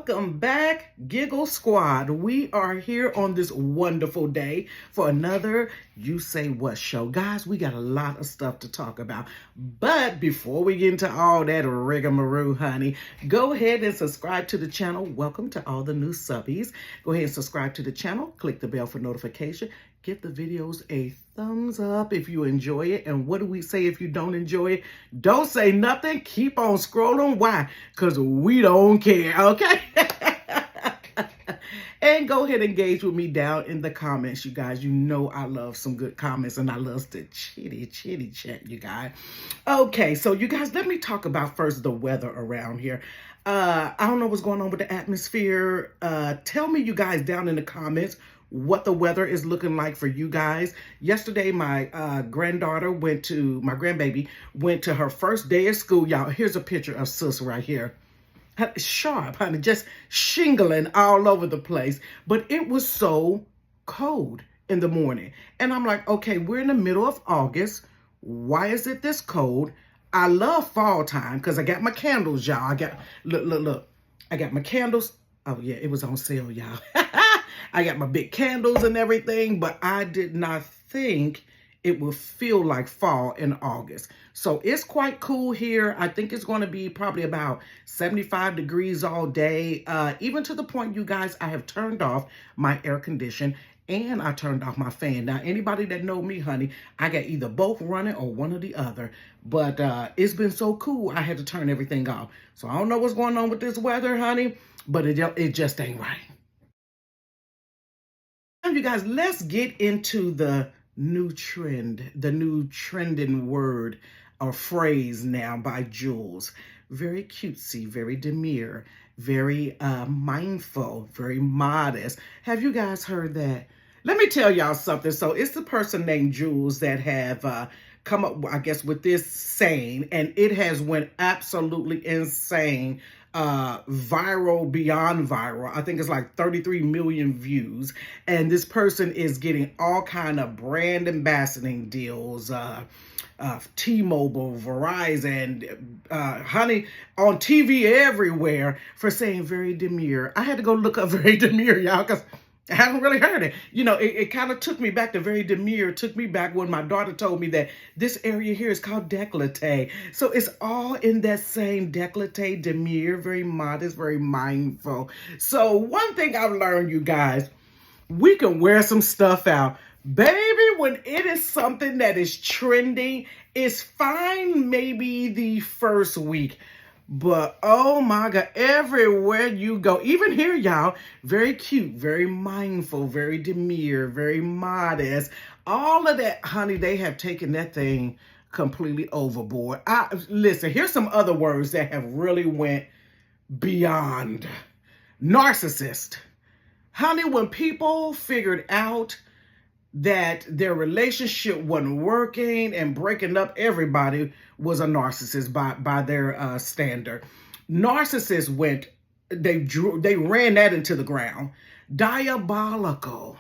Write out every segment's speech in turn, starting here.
Welcome back, Giggle Squad. We are here on this wonderful day for another You Say What show. Guys, we got a lot of stuff to talk about. But before we get into all that rigmarole, honey, go ahead and subscribe to the channel. Welcome to all the new subbies. Go ahead and subscribe to the channel. Click the bell for notification. Give the videos a thumbs up if you enjoy it. And what do we say if you don't enjoy it? Don't say nothing. Keep on scrolling. Why? Because we don't care, okay? And go ahead and engage with me down in the comments, you guys. You know I love some good comments and I love to chitty chat, you guys. Okay, so you guys, let me talk about first the weather around here. I don't know what's going on with the atmosphere. Tell me, you guys, down in the comments what the weather is looking like for you guys. Yesterday, my grandbaby went to her first day of school. Y'all, here's a picture of sis right here. Sharp, honey, just shingling all over the place. But it was so cold in the morning. And I'm like, okay, we're in the middle of August. Why is it this cold? I love fall time because I got my candles, y'all. I got, look. I got my candles. Oh, yeah, it was on sale, y'all. I got my big candles and everything, but I did not think it would feel like fall in August. So it's quite cool here. I think it's going to be probably about 75 degrees all day. Even to the point, you guys, I have turned off my air condition and I turned off my fan. Now, anybody that know me, honey, I got either both running or one or the other. But it's been so cool, I had to turn everything off. So I don't know what's going on with this weather, honey, but it just ain't right. You guys, let's get into the new trend, the new trending word or phrase now by Jools. Very cutesy, very demure, very mindful, very modest. Have you guys heard that? Let me tell y'all something. So it's the person named Jools that have come up, I guess, with this saying, and it has went absolutely insane. Viral beyond viral. I think it's like 33 million views. And this person is getting all kind of brand ambassadoring deals. T-Mobile, Verizon, honey, on TV everywhere for saying very demure. I had to go look up very demure, y'all, because I haven't really heard it. You know, it kind of took me back to very demure, took me back when my daughter told me that this area here is called décolleté. So it's all in that same décolleté, demure, very modest, very mindful. So one thing I've learned, you guys, we can wear some stuff out. Baby, when it is something that is trending, it's fine maybe the first week. But, oh my God, everywhere you go, even here, y'all, very cute, very mindful, very demure, very modest. All of that, honey, they have taken that thing completely overboard. Listen, here's some other words that have really went beyond. Narcissist. Honey, when people figured out that their relationship wasn't working and breaking up, everybody was a narcissist by their standard. Narcissists they ran that into the ground. Diabolical.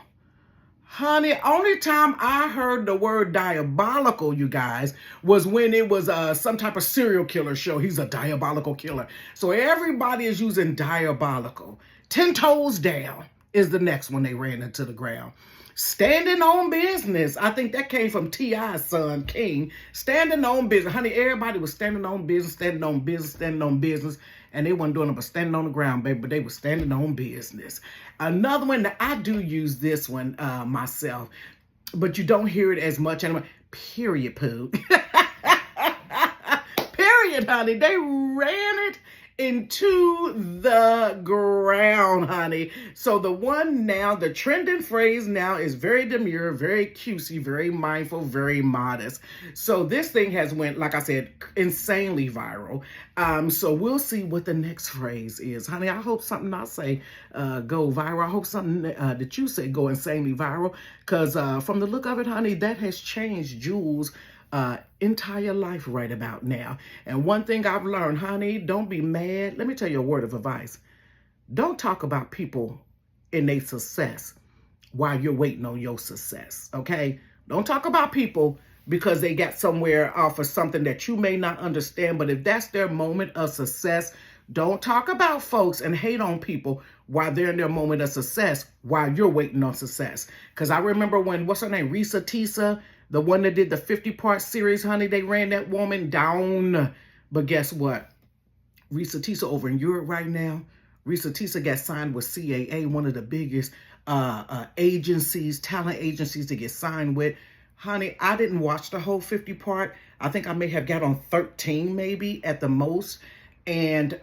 Honey, only time I heard the word diabolical, you guys, was when it was some type of serial killer show. He's a diabolical killer. So everybody is using diabolical. 10 toes down is the next one they ran into the ground. Standing on business. I think that came from T.I.'s son, King. Standing on business. Honey, everybody was standing on business, standing on business, standing on business. And they weren't doing it but standing on the ground, baby, but they were standing on business. Another one that I do use this one myself, but you don't hear it as much anymore. Period, poo. Period, honey. They ran it into the ground, honey. So the one now, the trending phrase now is very demure, very cutesy, very mindful, very modest. So this thing has went, like I said, insanely viral. So we'll see what the next phrase is. Honey, I hope something I say go viral. I hope something that you say go insanely viral. Because from the look of it, honey, that has changed Jools' entire life right about now. And one thing I've learned, honey, don't be mad. Let me tell you a word of advice. Don't talk about people in their success while you're waiting on your success, okay? Don't talk about people because they got somewhere off of something that you may not understand. But if that's their moment of success, Don't talk about folks and hate on people while they're in their moment of success, while you're waiting on success. Because I remember when, what's her name, Risa Tisa, the one that did the 50-part series, honey, they ran that woman down. But guess what? Risa Tisa over in Europe right now. Risa Tisa got signed with CAA, one of the biggest agencies, talent agencies to get signed with. Honey, I didn't watch the whole 50 part. I think I may have got on 13 maybe at the most. And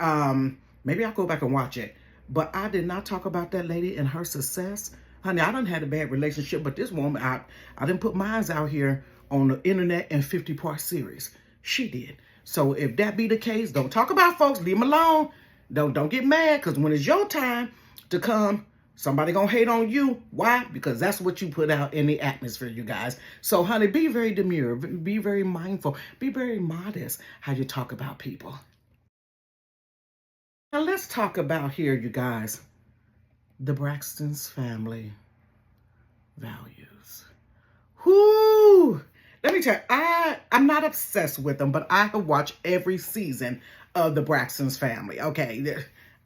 maybe I'll go back and watch it. But I did not talk about that lady and her success. Honey, I done had a bad relationship, but this woman, I didn't put mines out here on the internet in 50-part series. She did. So if that be the case, don't talk about folks. Leave them alone. Don't get mad, because when it's your time to come, somebody gonna hate on you. Why? Because that's what you put out in the atmosphere, you guys. So, honey, be very demure. Be very mindful. Be very modest how you talk about people. Now, let's talk about here, you guys, the Braxton's Family Values. Whoo! Let me tell you, I'm not obsessed with them, but I have watched every season of the Braxton's Family. Okay,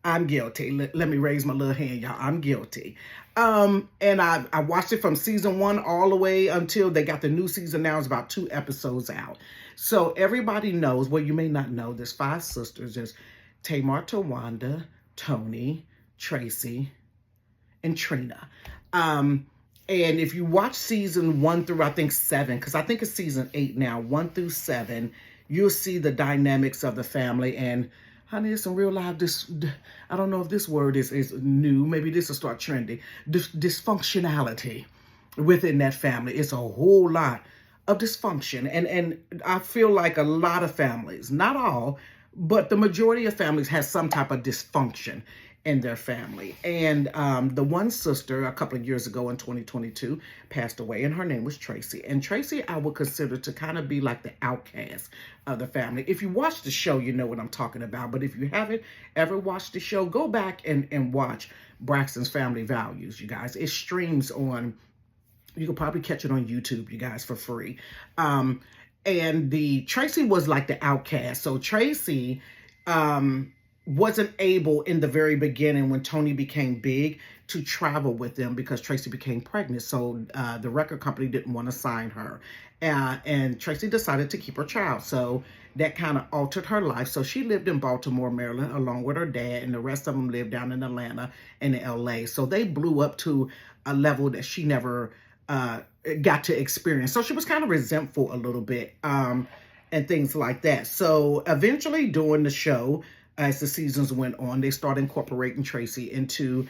I'm guilty. Let me raise my little hand, y'all. I'm guilty. And I watched it from season 1 all the way until they got the new season. Now it's about 2 episodes out. So everybody knows, well, you may not know, there's 5 sisters. There's Tamar, Tawanda, Tony, Tracy, and Trina. And if you watch season 1 through, I think 7, because I think it's season 8 now, 1 through 7, you'll see the dynamics of the family. And honey, there's some real life, I don't know if this word is new. Maybe this will start trending. Dysfunctionality within that family. It's a whole lot of dysfunction. And I feel like a lot of families, not all, but the majority of families has some type of dysfunction in their family. And the one sister a couple of years ago in 2022 passed away, and her name was Tracy. And Tracy, I would consider to kind of be like the outcast of the family. If you watch the show, you know what I'm talking about. But if you haven't ever watched the show, go back and watch Braxton's Family Values, you guys. It streams on, you can probably catch it on YouTube, you guys, for free. And Tracy was like the outcast. So Tracy, wasn't able in the very beginning when Tony became big to travel with them because Tracy became pregnant. So the record company didn't want to sign her. And Tracy decided to keep her child. So that kind of altered her life. So she lived in Baltimore, Maryland, along with her dad, and the rest of them lived down in Atlanta and in LA. So they blew up to a level that she never got to experience. So she was kind of resentful a little bit and things like that. So eventually during the show, as the seasons went on, they started incorporating Tracy into,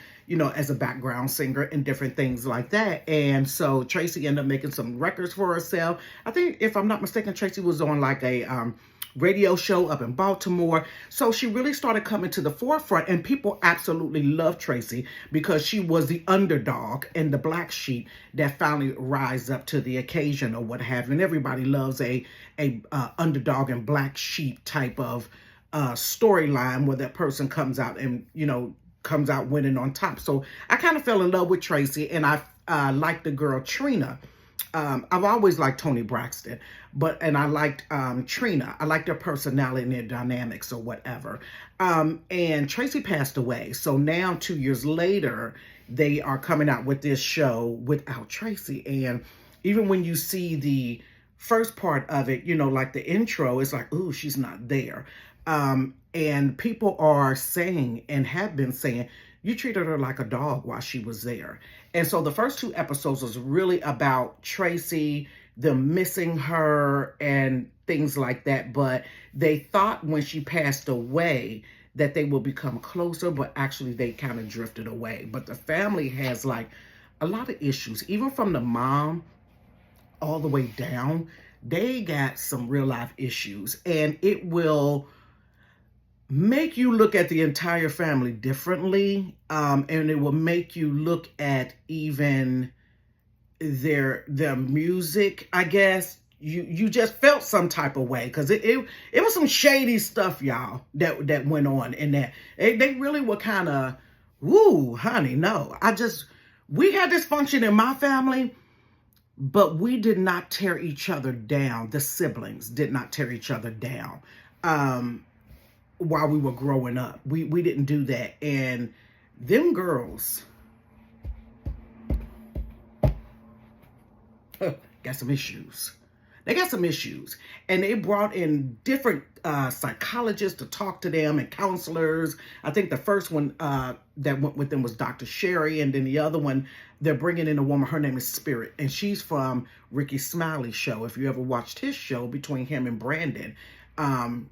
as a background singer and different things like that. And so Tracy ended up making some records for herself. I think, if I'm not mistaken, Tracy was on like a radio show up in Baltimore. So she really started coming to the forefront, and people absolutely loved Tracy because she was the underdog and the black sheep that finally rise up to the occasion or what have you. And everybody loves a underdog and black sheep type of storyline where that person comes out and, comes out winning on top. So I kind of fell in love with Tracy, and I liked the girl Trina. I've always liked Tony Braxton, and I liked Trina. I liked their personality and their dynamics or whatever. And Tracy passed away. So now 2 years later, they are coming out with this show without Tracy. And even when you see the first part of it, like the intro, it's like, ooh, she's not there. And people are saying, and have been saying, you treated her like a dog while she was there. And so the first 2 episodes was really about Tracy, them missing her and things like that. But they thought when she passed away that they will become closer, but actually they kind of drifted away. But the family has like a lot of issues, even from the mom all the way down. They got some real life issues, and it will make you look at the entire family differently, and it will make you look at even their music, I guess. You just felt some type of way, because it was some shady stuff, y'all, that went on in that. They really were kind of, woo, honey, no. We had dysfunction in my family, but we did not tear each other down. The siblings did not tear each other down. while we were growing up. We didn't do that. And them girls got some issues. They got some issues. And they brought in different psychologists to talk to them and counselors. I think the first one that went with them was Dr. Sherry. And then the other one, they're bringing in a woman. Her name is Spirit. And she's from Ricky Smiley's show. If you ever watched his show between him and Brandon,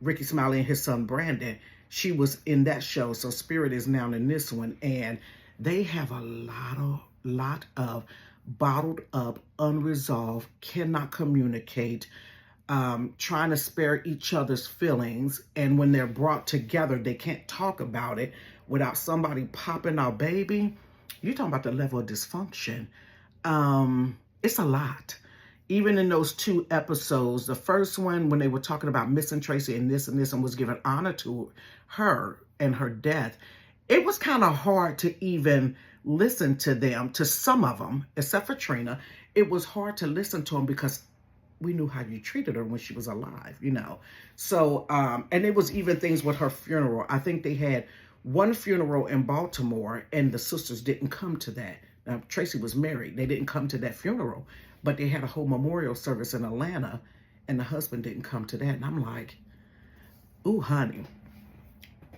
Ricky Smiley and his son Brandon, she was in that show. So Spirit is now in this one. And they have a lot of bottled up, unresolved, cannot communicate, trying to spare each other's feelings. And when they're brought together, they can't talk about it without somebody popping our baby. You're talking about the level of dysfunction. It's a lot. Even in those 2 episodes, the first one, when they were talking about missing Tracy and this and was giving honor to her and her death, it was kind of hard to even listen to them, to some of them, except for Trina. It was hard to listen to them because we knew how you treated her when she was alive, you know. So, and it was even things with her funeral. I think they had one funeral in Baltimore and the sisters didn't come to that. Tracy was married. They didn't come to that funeral, but they had a whole memorial service in Atlanta and the husband didn't come to that. And I'm like, ooh, honey.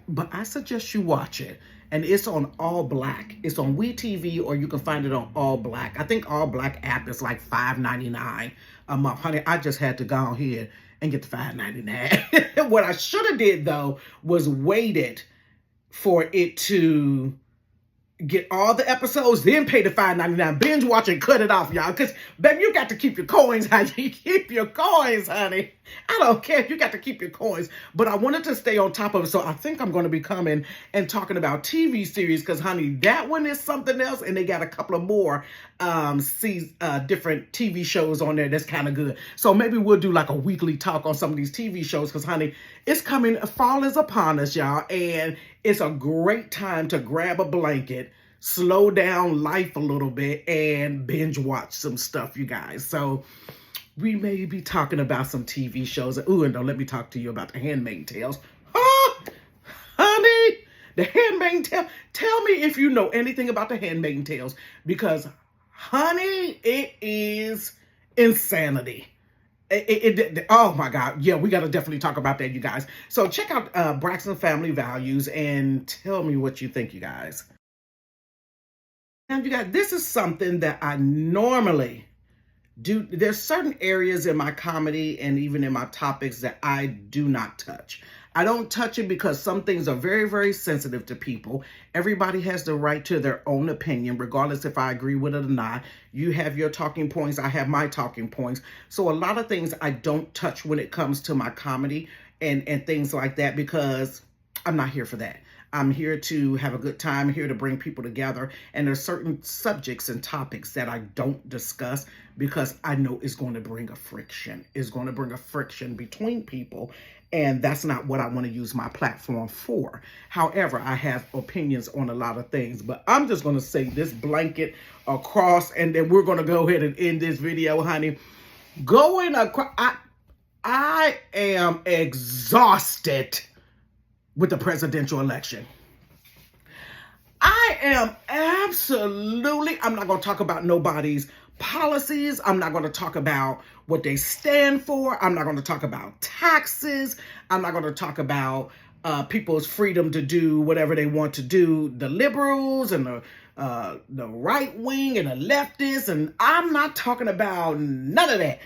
But I suggest you watch it. And it's on All Black. It's on Wetv, or you can find it on All Black. I think All Black app is like $5.99 a month. Honey, I just had to go on here and get the $5.99. What I should have did, though, was waited for it to get all the episodes, then pay the $5.99. Binge watch and cut it off, y'all. Because, baby, you got to keep your coins, honey. Keep your coins, honey. I don't care. You got to keep your coins. But I wanted to stay on top of it. So I think I'm going to be coming and talking about TV series. Because, honey, that one is something else. And they got a couple of more different TV shows on there that's kind of good. So maybe we'll do like a weekly talk on some of these TV shows. Because, honey, it's coming. Fall is upon us, y'all. And it's a great time to grab a blanket, slow down life a little bit, and binge watch some stuff, you guys. So we may be talking about some TV shows. Ooh, and don't let me talk to you about The Handmaid's Tales. Huh? Honey, The Handmaid's Tales. Tell me if you know anything about The Handmaid's Tales, because, honey, it is insanity. Oh my God. Yeah, we got to definitely talk about that, you guys. So check out Braxton Family Values and tell me what you think, you guys. And you guys, this is something that I normally do. There's certain areas in my comedy and even in my topics that I do not touch. I don't touch it because some things are very, very sensitive to people. Everybody has the right to their own opinion, regardless if I agree with it or not. You have your talking points. I have my talking points. So a lot of things I don't touch when it comes to my comedy and things like that, because I'm not here for that. I'm here to have a good time, here to bring people together. And there's certain subjects and topics that I don't discuss because I know it's going to bring a friction. It's going to bring a friction between people. And that's not what I want to use my platform for. However, I have opinions on a lot of things. But I'm just going to say this blanket across, and then we're going to go ahead and end this video, honey. Going across, I am exhausted with the presidential election. I am absolutely, I'm not going to talk about nobody's policies. I'm not going to talk about what they stand for. I'm not going to talk about taxes. I'm not going to talk about people's freedom to do whatever they want to do. The liberals and the right wing and the leftists. And I'm not talking about none of that.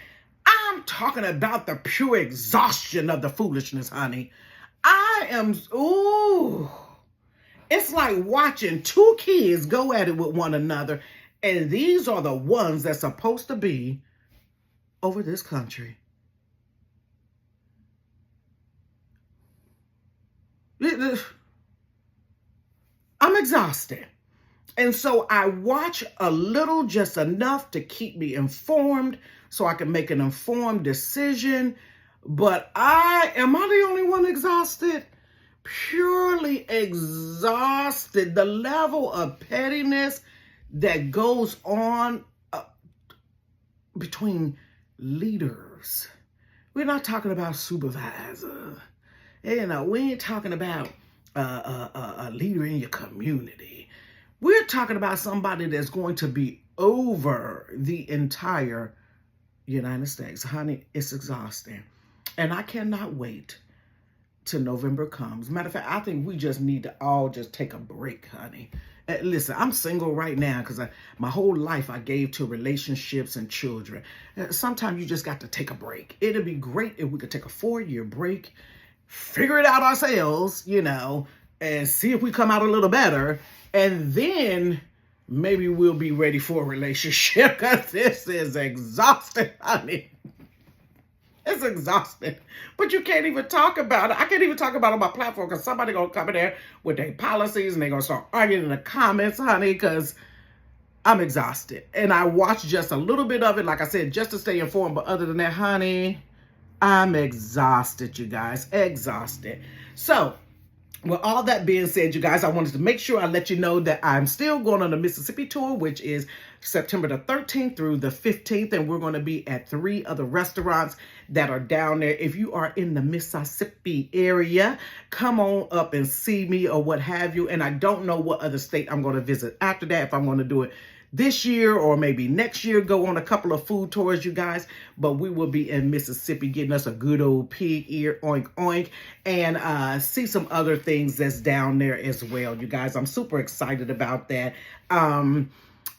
I'm talking about the pure exhaustion of the foolishness, honey. I am, ooh, it's like watching 2 kids go at it with one another. And these are the ones that's supposed to be over this country. I'm exhausted. And so I watch a little, just enough to keep me informed so I can make an informed decision. But am I the only one exhausted? Purely exhausted. The level of pettiness that goes on between leaders. We're not talking about supervisors You know, we ain't talking about a leader in your community. We're talking about somebody that's going to be over the entire United States. Honey, it's exhausting. And I cannot wait till November comes. Matter of fact, I think we just need to all just take a break, honey. Listen, I'm single right now because my whole life I gave to relationships and children. Sometimes you just got to take a break. It'd be great if we could take a 4-year break, figure it out ourselves, you know, and see if we come out a little better. And then maybe we'll be ready for a relationship because this is exhausting, honey. It's exhausting. But you can't even talk about it. I can't even talk about it on my platform because somebody going to come in there with their policies and they're going to start arguing in the comments, honey, because I'm exhausted. And I watched just a little bit of it, like I said, just to stay informed. But other than that, honey, I'm exhausted, you guys. Exhausted. So, with all that being said, you guys, I wanted to make sure I let you know that I'm still going on the Mississippi tour, which is September the 13th through the 15th. And we're going to be at 3 other restaurants that are down there. If you are in the Mississippi area, come on up and see me or what have you. And I don't know what other state I'm going to visit after that, if I'm going to do it this year or maybe next year, go on a couple of food tours, you guys. But we will be in Mississippi getting us a good old pig ear, oink, oink, and see some other things that's down there as well, you guys. I'm super excited about that.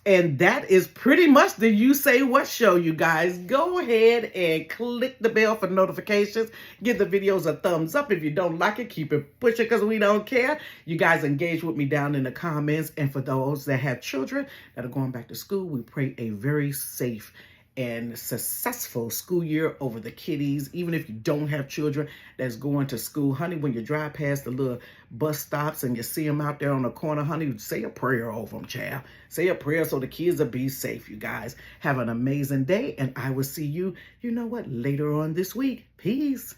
And that is pretty much the You Say What show, you guys. Go ahead and click the bell for notifications. Give the videos a thumbs up. If you don't like it, keep it pushing because we don't care. You guys engage with me down in the comments. And for those that have children that are going back to school, we pray a very safe and successful school year over the kiddies. Even if you don't have children that's going to school, honey, when you drive past the little bus stops and you see them out there on the corner, honey, say a prayer over them, child. Say a prayer so the kids will be safe, you guys. Have an amazing day, and I will see you, you know what, later on this week. Peace.